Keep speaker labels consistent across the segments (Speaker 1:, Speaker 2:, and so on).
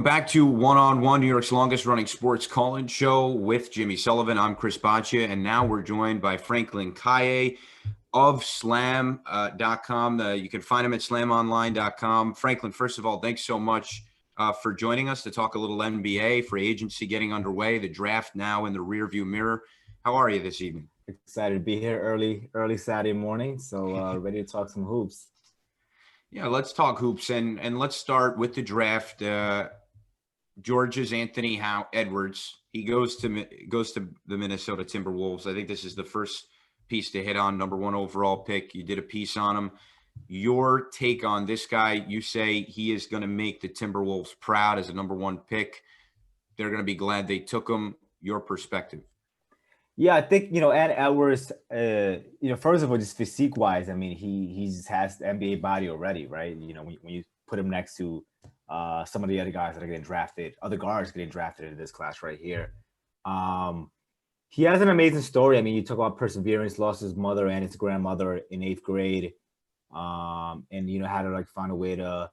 Speaker 1: Back to One-on-One, New York's longest running sports call-in show with Jimmy Sullivan. I'm Chris Boccia, and now we're joined by Franklyn Calle of slam.com. You can find him at slamonline.com. Franklyn, first of all, thanks so much for joining us to talk a little NBA, free agency getting underway, the draft now in the rearview mirror. How are you this evening?
Speaker 2: Excited to be here early Saturday morning, so ready to talk some hoops.
Speaker 1: Yeah, let's talk hoops, and let's start with the draft. Georgia's Anthony Edwards. He goes to the Minnesota Timberwolves. I think this is the first piece to hit on. Number 1 overall pick. You did a piece on him. Your take on this guy? You say he is going to make the Timberwolves proud as a number 1 pick. They're going to be glad they took him. Your perspective?
Speaker 2: Yeah, I think Ed Edwards. First of all, just physique wise, I mean, he has the NBA body already, right? When you put him next to some of the other guys that are getting drafted, other guards getting drafted in this class right here. He has an amazing story. I mean, you talk about perseverance, lost his mother and his grandmother in 8th grade. And had to find a way to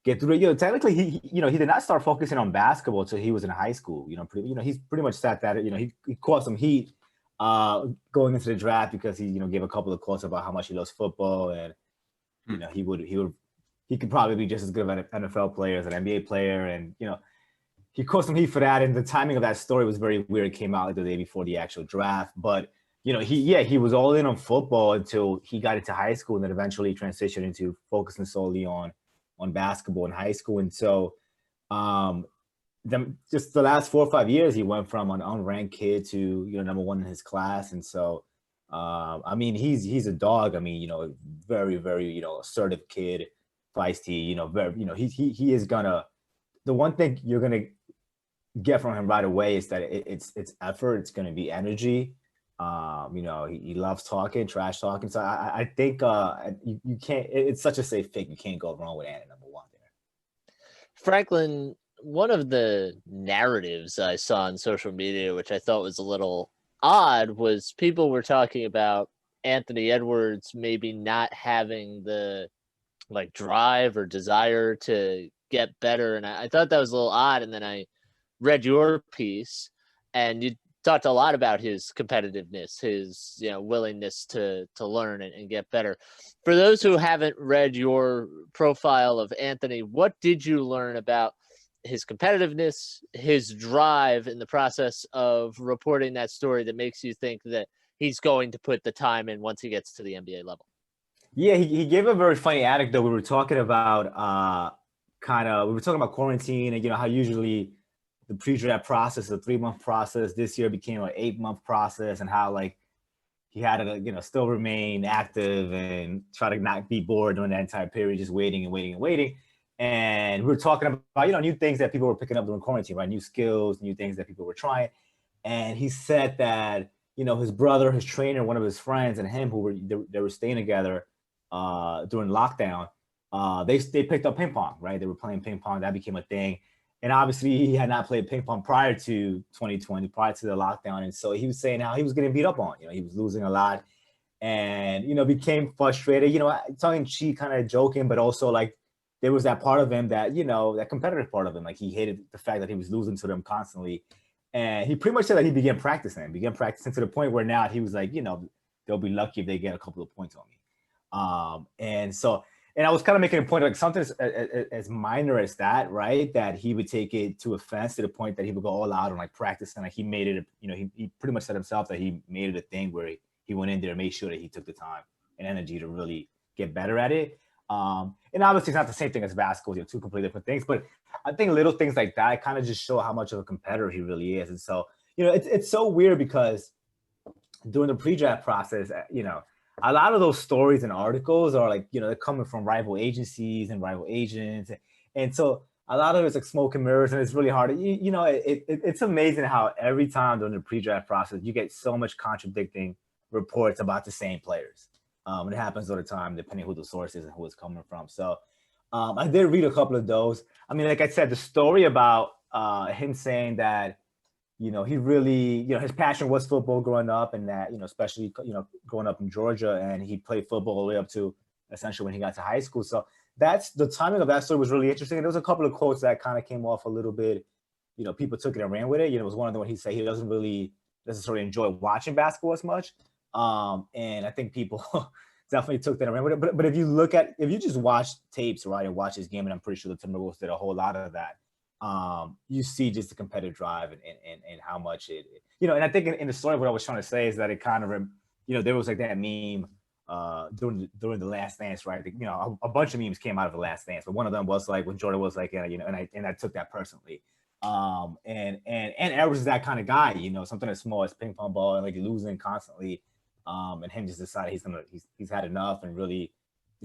Speaker 2: get through it. Technically he did not start focusing on basketball until he was in high school. He's pretty much sat that, he caught some heat going into the draft because he, gave a couple of quotes about how much he loves football and he could probably be just as good of an NFL player as an NBA player. And, he caught some heat for that. And the timing of that story was very weird. It came out the day before the actual draft. But, he was all in on football until he got into high school and then eventually transitioned into focusing solely on basketball in high school. And so just the last 4 or 5 years, he went from an unranked kid to, number 1 in his class. And so, I mean, he's a dog. I mean, very, very, assertive kid. Feisty, he is gonna. The one thing you're gonna get from him right away is that it's effort. It's gonna be energy. He loves talking, trash talking. So I think you can't. It's such a safe pick. You can't go wrong with Anna, number 1 there.
Speaker 3: Franklyn, one of the narratives I saw on social media, which I thought was a little odd, was people were talking about Anthony Edwards maybe not having the drive or desire to get better. And I thought that was a little odd. And then I read your piece and you talked a lot about his competitiveness, his, willingness to learn and get better. For those who haven't read your profile of Anthony, what did you learn about his competitiveness, his drive in the process of reporting that story that makes you think that he's going to put the time in once he gets to the NBA level?
Speaker 2: Yeah, he gave a very funny anecdote. We were talking about quarantine and how usually the pre-draft process is a 3-month process. This year became an 8-month process, and how he had to still remain active and try to not be bored during that entire period, just waiting and waiting and waiting. And we were talking about new things that people were picking up during quarantine, right? New skills, new things that people were trying. And he said that his brother, his trainer, one of his friends, and him they were staying together during lockdown, they picked up ping pong, right? They were playing ping pong. That became a thing. And obviously he had not played ping pong prior to 2020, prior to the lockdown. And so he was saying how he was getting beat up on, he was losing a lot and, became frustrated, tongue in cheek, kind of joking, but also there was that part of him that, that competitive part of him. He hated the fact that he was losing to them constantly. And he pretty much said that he began practicing to the point where now he was like, they'll be lucky if they get a couple of points on me. And I was kind of making a point, something as minor as that, right? That he would take it to offense to the point that he would go all out on practice. And he made it, he pretty much said himself that he made it a thing where he went in there and made sure that he took the time and energy to really get better at it. And obviously it's not the same thing as basketball, two completely different things, but I think little things like that kind of just show how much of a competitor he really is. And so, it's so weird because during the pre-draft process, a lot of those stories and articles are they're coming from rival agencies and rival agents. And so a lot of it's smoke and mirrors, and it's really hard. It's amazing how every time during the pre-draft process, you get so much contradicting reports about the same players. And it happens all the time, depending who the source is and who it's coming from. So I did read a couple of those. I mean, like I said, the story about him saying that, he really, his passion was football growing up, and that, especially, growing up in Georgia, and he played football all the way up to essentially when he got to high school. So that's the timing of that story was really interesting. And there was a couple of quotes that kind of came off a little bit, people took it and ran with it. It was one of them when he said he doesn't really necessarily enjoy watching basketball as much. And I think people definitely took that and ran with it. But if you just watch tapes, right, and watch this game, and I'm pretty sure the Timberwolves did a whole lot of that, you see just the competitive drive and how much it, and I think in the story, what I was trying to say is that it kind of, there was like that meme during the Last Dance, right? A bunch of memes came out of the Last Dance, but one of them was like when Jordan was like, and I took that personally. And Edwards is that kind of guy, something as small as ping pong ball and like losing constantly, and him just decided he's had enough and really,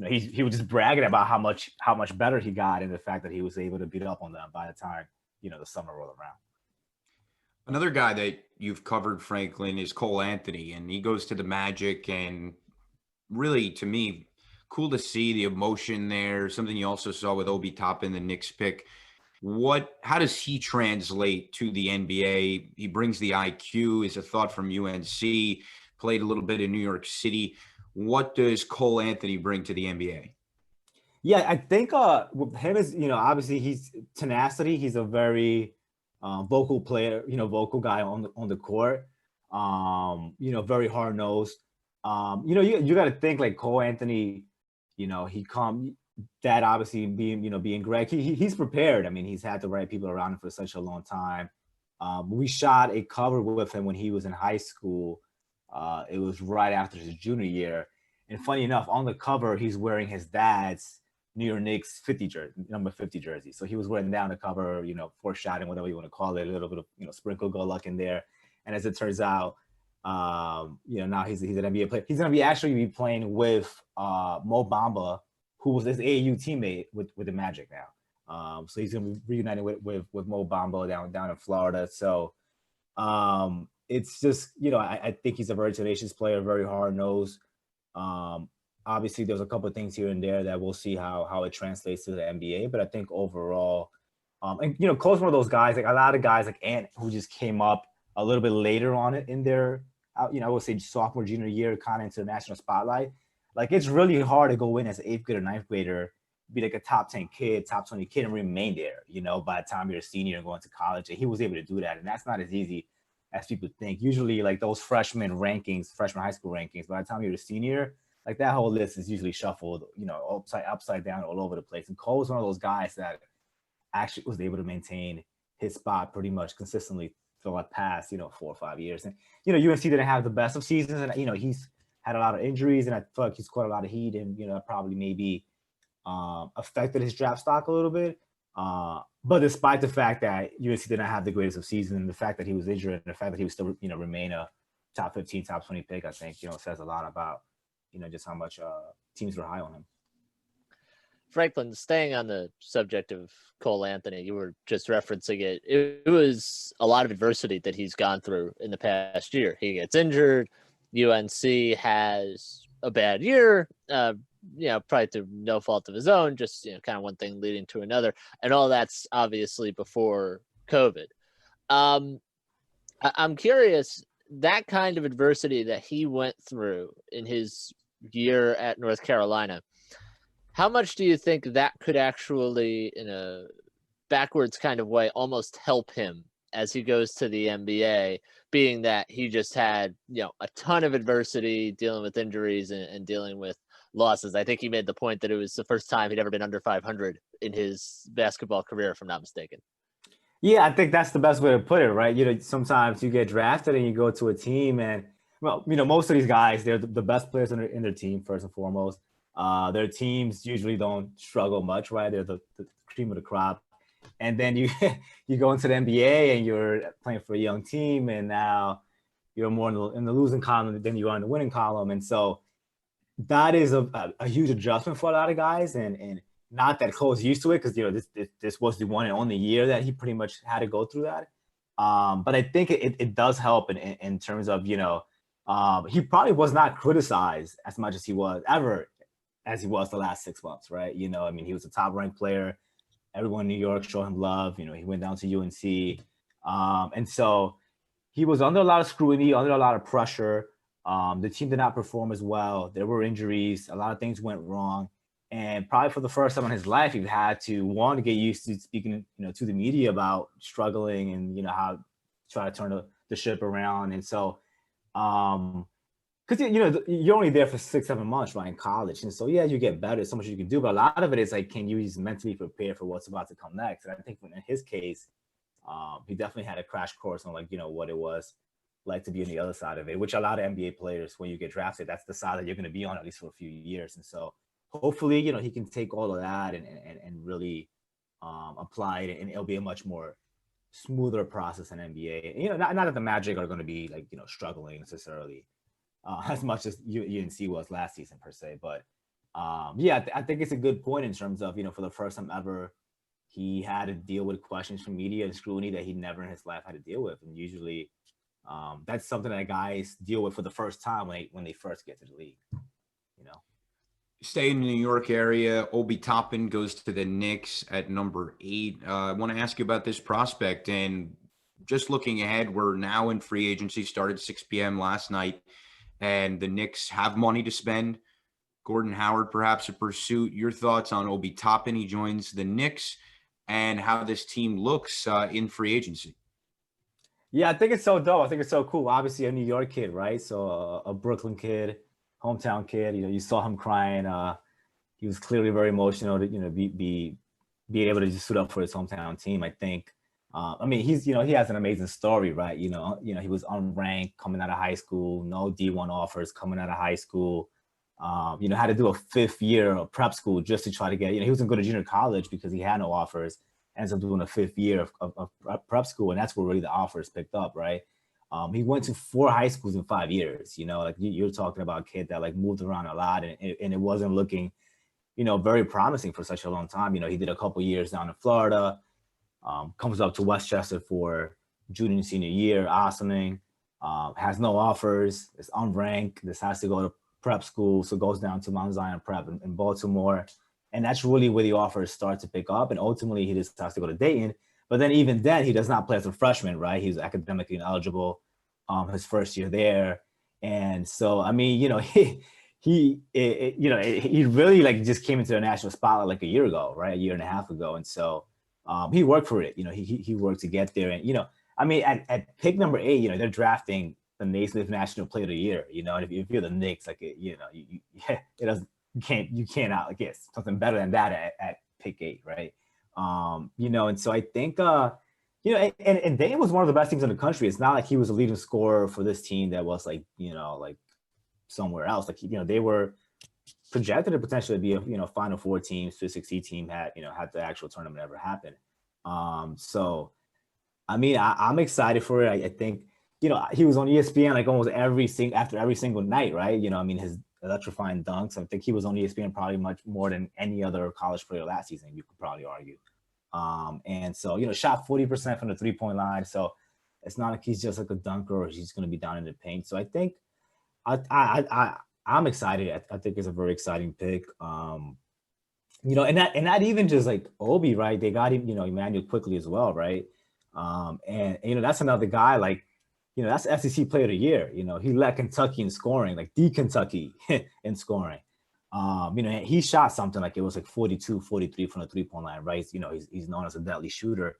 Speaker 2: he was just bragging about how much better he got and the fact that he was able to beat up on them by the time the summer rolled around.
Speaker 1: Another guy that you've covered, Franklin, is Cole Anthony, and he goes to the Magic, and really, to me, cool to see the emotion there. Something you also saw with Obi Toppin, the Knicks pick. How does he translate to the NBA? He brings the IQ, is a thought from UNC, played a little bit in New York City. What does Cole Anthony bring to the NBA?
Speaker 2: Yeah, I think with him is, obviously he's tenacity. He's a very vocal player, vocal guy on the court. Very hard nosed. You got to think like Cole Anthony, that obviously being Greg, he's prepared. I mean, he's had the right people around him for such a long time. We shot a cover with him when he was in high school. It was right after his junior year. And funny enough, on the cover, he's wearing his dad's New York Knicks number 50 jersey. So he was wearing down the cover, foreshadowing, whatever you want to call it, a little bit of, sprinkle good luck in there. And as it turns out, now he's an NBA player. He's going to be playing with Mo Bamba, who was his AAU teammate with the Magic now. So he's going to be reunited with Mo Bamba down in Florida. So it's just, I think he's a very tenacious player, very hard-nosed. Obviously, there's a couple of things here and there that we'll see how it translates to the NBA. But I think overall, and Cole's one of those guys, like a lot of guys like Ant, who just came up a little bit later on it in their, I would say sophomore, junior year, kind of into the national spotlight. Like it's really hard to go in as an 8th grader, 9th grader, be like a top 10 kid, top 20 kid, and remain there. By the time you're a senior and going to college, and he was able to do that, and that's not as easy as people think. Usually, like those freshman high school rankings, by the time you're a senior, like that whole list is usually shuffled, upside down all over the place. And Cole was one of those guys that actually was able to maintain his spot pretty much consistently for the past, 4 or 5 years. And, UNC didn't have the best of seasons, and, he's had a lot of injuries, and I feel like he's caught a lot of heat, and, probably maybe affected his draft stock a little bit. But despite the fact that UNC didn't have the greatest of seasons, and the fact that he was injured, and the fact that he was still, remain a top 15, top 20 pick, I think, says a lot about, just how much teams were high on him.
Speaker 3: Franklin, staying on the subject of Cole Anthony, you were just referencing it. It was a lot of adversity that he's gone through in the past year. He gets injured. UNC has a bad year, probably through no fault of his own, just, kind of one thing leading to another. And all that's obviously before COVID. I'm curious, that kind of adversity that he went through in his year at North Carolina, how much do you think that could actually, in a backwards kind of way, almost help him as he goes to the NBA, being that he just had, a ton of adversity, dealing with injuries and dealing with losses? I think he made the point that it was the first time he'd ever been under 500 in his basketball career, if I'm not mistaken.
Speaker 2: Yeah, I think that's the best way to put it, right? Sometimes you get drafted and you go to a team and, well, most of these guys, they're the best players in their team, first and foremost. Their teams usually don't struggle much, right? They're the cream of the crop. And then you go into the NBA and you're playing for a young team, and now you're more in the losing column than you are in the winning column. And so that is a huge adjustment for a lot of guys, and not that Cole's used to it, because this was the one and only year that he pretty much had to go through that. But I think it does help in terms of, he probably was not criticized as much as he was the last 6 months, right? He was a top ranked player. Everyone in New York showed him love. He went down to UNC. And so he was under a lot of scrutiny, under a lot of pressure. The team did not perform as well. There were injuries. A lot of things went wrong. And probably for the first time in his life, he had to get used to speaking, to the media about struggling and, how to try to turn the ship around. And so, because you're only there for 6-7 months, right, in college, and so you get better. There's so much you can do, but a lot of it is like, can you just mentally prepare for what's about to come next? And I think in his case, he definitely had a crash course on like what it was like to be on the other side of it, which a lot of NBA players, when you get drafted, that's the side that you're going to be on at least for a few years. And so hopefully, he can take all of that and really apply it, and it'll be a much more smoother process in NBA. And, not that the Magic are going to be like, struggling necessarily as much as UNC was last season per se. But I think it's a good point in terms of, for the first time ever, he had to deal with questions from media and scrutiny that he never in his life had to deal with. And usually that's something that guys deal with for the first time when they first get to the league,
Speaker 1: Stay in the New York area. Obi Toppin goes to the Knicks at number 8. I want to ask you about this prospect. And just looking ahead, we're now in free agency, started 6 p.m. last night, and the Knicks have money to spend. Gordon Howard, perhaps a pursuit. Your thoughts on Obi Toppin? He joins the Knicks, and how this team looks in free agency.
Speaker 2: Yeah, I think it's so dope. I think it's so cool. Obviously, a New York kid, right? So a Brooklyn kid, hometown kid. You saw him crying. He was clearly very emotional to be able to just suit up for his hometown team. I think. He's he has an amazing story, right? He was unranked coming out of high school, no D1 offers coming out of high school. Had to do a 5th year of prep school just to try to get. He wasn't going to junior college because he had no offers. Ends up doing a 5th year of prep school, and that's where really the offers picked up, right? He went to 4 high schools in 5 years. Like you're talking about a kid that like moved around a lot, and it wasn't looking, very promising for such a long time. He did a couple years down in Florida, comes up to Westchester for junior and senior year, awesoming, has no offers, is unranked, decides to go to prep school, so goes down to Mount Zion Prep in Baltimore. And that's really where the offers start to pick up. And ultimately, he decides to go to Dayton. But then even then, he does not play as a freshman, right? He's academically ineligible his first year there. And so, he really like just came into the national spotlight like a year ago, right? A year and a half ago. And so he worked for it. He worked to get there. And, at pick number 8, they're drafting the Naismith National Player of the Year, and if you're the Knicks, like, it doesn't, you cannot get something better than that at pick 8, right? And so I think, and Dame was one of the best teams in the country. It's not like he was a leading scorer for this team that was like, like somewhere else. Like, they were projected to potentially be a Final Four team, Sweet 16 team had the actual tournament ever happen. So, I'm excited for it. I think, he was on ESPN like almost after every single night, right? His electrifying dunks. I think he was on ESPN probably much more than any other college player last season, you could probably argue. And so, shot 40% from the 3-point line. So it's not like he's just like a dunker or he's going to be down in the paint. So I think I'm excited. I think it's a very exciting pick. And not even just like Obi, right? They got him, Emmanuel quickly as well, right? And that's another guy like, that's SEC Player of the Year. He led Kentucky in scoring, like the Kentucky in scoring. He shot something like it was like 42, 43 from the 3-point line, right? He's known as a deadly shooter.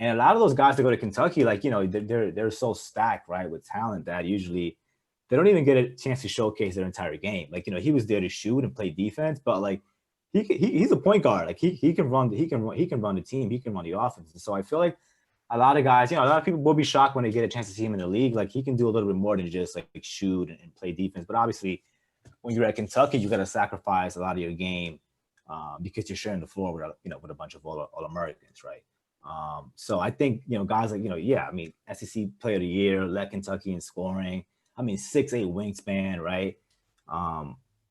Speaker 2: And a lot of those guys that go to Kentucky, like, they're so stacked, right, with talent that usually they don't even get a chance to showcase their entire game. Like, he was there to shoot and play defense, but like he's a point guard. Like he can run the team, he can run the offense. And so I feel like a lot of guys, a lot of people will be shocked when they get a chance to see him in the league. Like he can do a little bit more than just like shoot and play defense. But obviously, when you're at Kentucky, you got to sacrifice a lot of your game because you're sharing the floor with a bunch of all Americans, right? So I think guys like SEC Player of the Year, led Kentucky in scoring. 6'8" wingspan, right?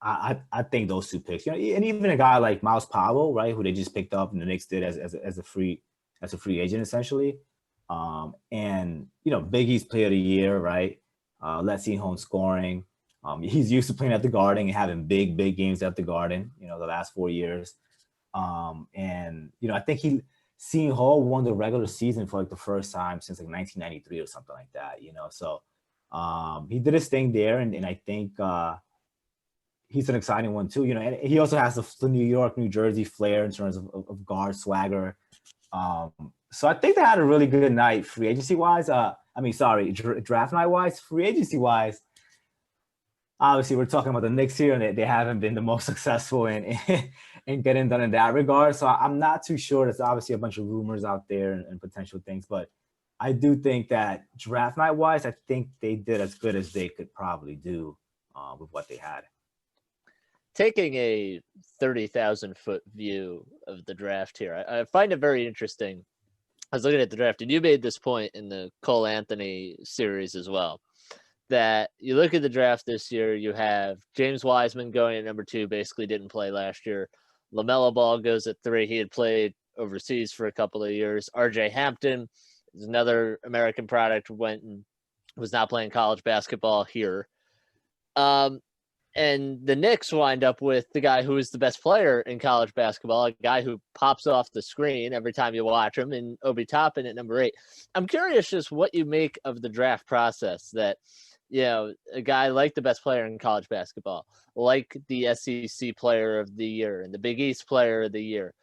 Speaker 2: I think those two picks, and even a guy like Miles Powell, right, who they just picked up and the Knicks did as a free agent essentially. And Big East Player of the Year, right? Let's see home scoring. He's used to playing at the Garden and having big games at the Garden, the last 4 years. And I think Seton Hall won the regular season for like the first time since like 1993 or something like that, So he did his thing there, and I think he's an exciting one too. And he also has the New York, New Jersey flair in terms of guard swagger. So I think they had a really good night free agency wise. Draft night wise. Free agency wise, obviously we're talking about the Knicks here, and they haven't been the most successful in getting done in that regard. So I'm not too sure. There's obviously a bunch of rumors out there and potential things, but I do think that draft night wise, I think they did as good as they could probably do with what they had.
Speaker 3: Taking a 30,000-foot view of the draft here, I find it very interesting. I was looking at the draft, and you made this point in the Cole Anthony series as well, that you look at the draft this year, you have James Wiseman going at number 2, basically didn't play last year. LaMelo Ball goes at 3. He had played overseas for a couple of years. RJ Hampton is another American product, went and was not playing college basketball here. And the Knicks wind up with the guy who is the best player in college basketball, a guy who pops off the screen every time you watch him, and Obi Toppin at number 8. I'm curious just what you make of the draft process that, a guy like the best player in college basketball, like the SEC player of the year and the Big East player of the year,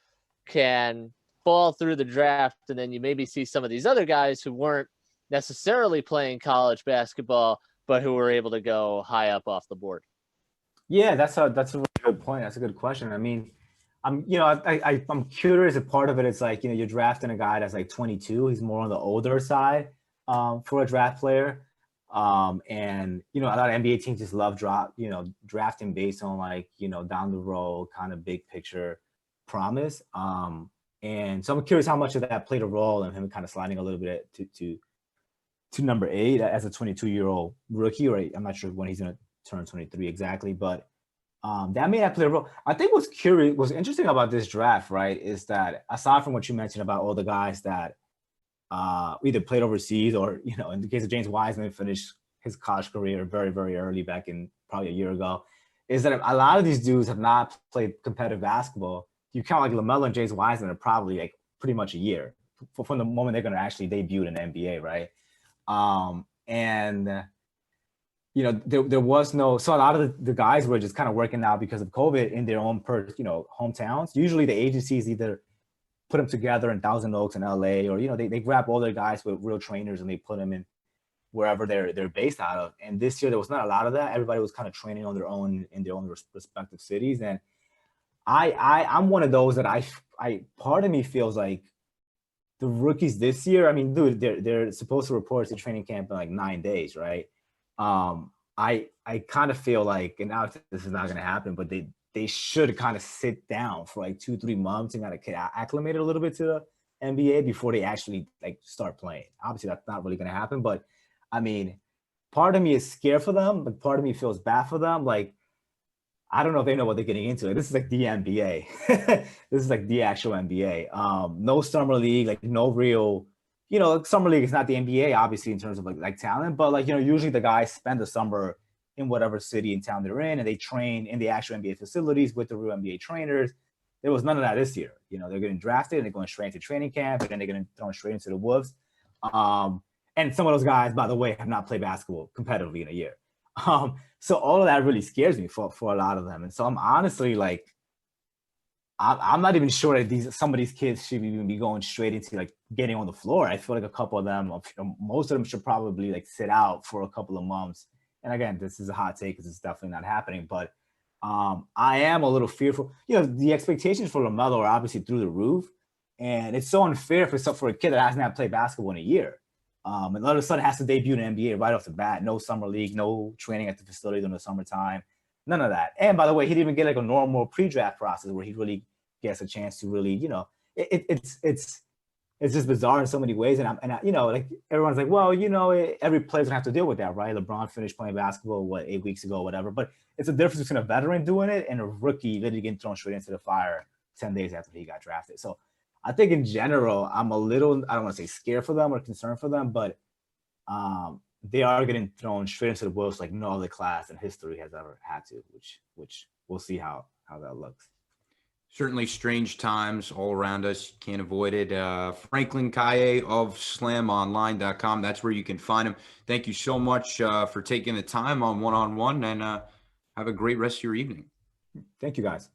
Speaker 3: can fall through the draft, and then you maybe see some of these other guys who weren't necessarily playing college basketball, but who were able to go high up off the board.
Speaker 2: Yeah, that's a really good point. That's a good question. I mean, I'm curious if part of it is like, you're drafting a guy that's like 22. He's more on the older side for a draft player. And, a lot of NBA teams just love drafting based on like, down the road kind of big picture promise. And so I'm curious how much of that played a role in him kind of sliding a little bit to number 8 as a 22-year-old rookie, or I'm not sure when he's going to turn 23 exactly, but that may have played a role. I think what's interesting about this draft, right, is that aside from what you mentioned about all the guys that either played overseas or, in the case of James Wiseman, finished his college career very, very early back in probably a year ago, is that a lot of these dudes have not played competitive basketball. You count like LaMelo and James Wiseman are probably like pretty much a year from the moment they're going to actually debut in the NBA, right? There was no, so a lot of the guys were just kind of working out because of COVID in their own hometowns. Usually the agencies either put them together in Thousand Oaks in LA, or, they grab all their guys with real trainers and they put them in wherever they're based out of. And this year there was not a lot of that. Everybody was kind of training on their own in their own respective cities. And I'm one of those that I part of me feels like the rookies this year, I mean, dude, they're supposed to report to training camp in like 9 days, right? I kind of feel like, and now this is not going to happen, but they should kind of sit down for like 2-3 months and kind of get acclimated a little bit to the NBA before they actually like start playing. Obviously, that's not really going to happen, but I mean, part of me is scared for them, but part of me feels bad for them. Like, I don't know if they know what they're getting into. This is like the NBA. This is like the actual NBA. No summer league, like no real. Summer league is not the NBA, obviously, in terms of like talent, but like, usually the guys spend the summer in whatever city and town they're in, and they train in the actual NBA facilities with the real NBA trainers. There was none of that this year. They're getting drafted and they're going straight into training camp, and then they're getting thrown straight into the wolves. And some of those guys, by the way, have not played basketball competitively in a year. So all of that really scares me for a lot of them. And so I'm honestly like, I'm not even sure that some of these kids should even be going straight into like getting on the floor. I feel like a couple of them, most of them should probably like sit out for a couple of months. And again, this is a hot take because it's definitely not happening. But I am a little fearful. The expectations for LaMelo are obviously through the roof, and it's so unfair for a kid that hasn't had played basketball in a year, and all of a sudden has to debut in the NBA right off the bat. No summer league, no training at the facility during the summertime, none of that. And by the way, he didn't even get like a normal pre-draft process where he really gets a chance to really, it's just bizarre in so many ways. And like everyone's like, well, every player's gonna have to deal with that, right? LeBron finished playing basketball, 8 weeks ago, whatever. But it's a difference between a veteran doing it and a rookie literally getting thrown straight into the fire 10 days after he got drafted. So I think in general, I'm a little, I don't want to say scared for them or concerned for them, but they are getting thrown straight into the wolves like no other class in history has ever had to, which we'll see how that looks.
Speaker 1: Certainly strange times all around us. Can't avoid it. Franklyn Calle of slamonline.com. That's where you can find him. Thank you so much for taking the time on one-on-one, and Have a great rest of your evening.
Speaker 2: Thank you, guys.